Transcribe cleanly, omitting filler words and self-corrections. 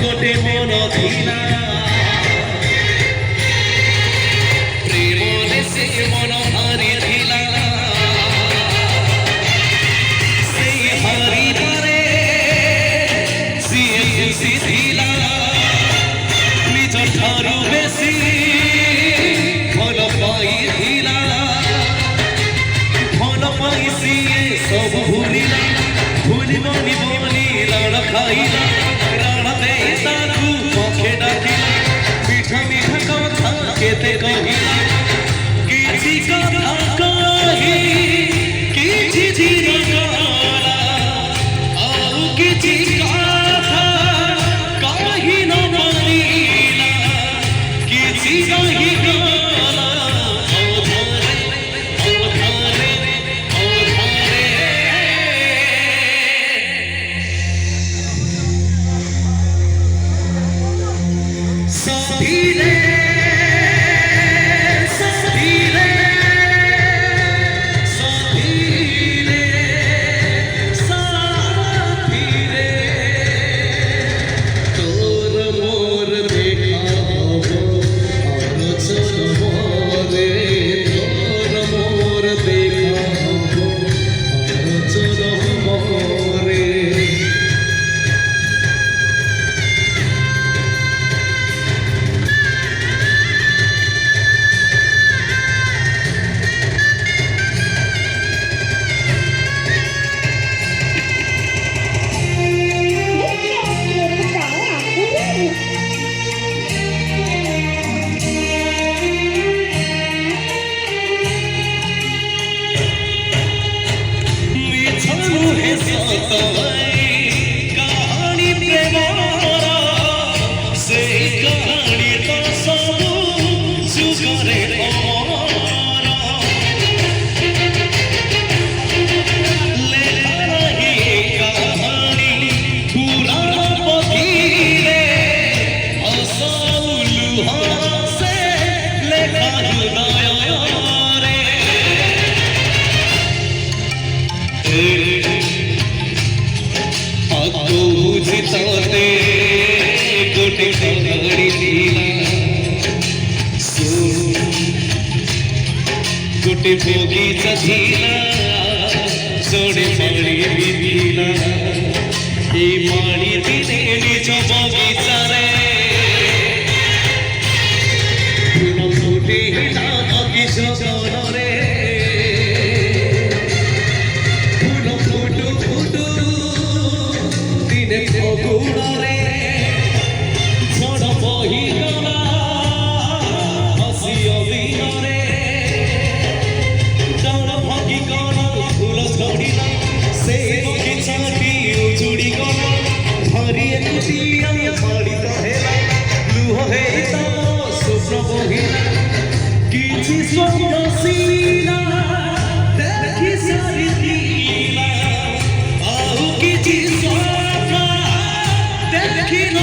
गोटे मन धिला प्रेम से मन हारी धिला से हारी पारे सीए खुशी धिला निज ठारू बेसी भल पाई धिला भल पाई सीए सब भूलिला भूलिबनी बनी राण खाइला राण दे ताकू पखे डाकिला मीठा मीठा कथा केते कहिला किछि कथा कहि किछि धीरे गला आउ किछि कथा कहि न पाइला किछि कहि गला कहानी प्रेमर से कहानी तो सब जुगरे अमर लेखा नहीं कहानी पुराण पथिरे असलु से लेखा हृदय बुझते गोटे खगड़ी लीला गोटे बगीचा धिला जोड़े माड़ी भी धिला ए माड़ी दिने निज बगीचा रे फूल फुटिला बगीचा रे फूल फुटु फुटु दिने फगुणरे झड़ बहिगला हसी अभिनरे डाउन भागिगला फूल झड़िला से बगीचाटी उजुड़ी गला हरी एकुटिया माड़ी रहेला लुह हेता स्वप्न बहिला किछि स्वप्न सीला देखि सारी दिला आउ किछि देखि न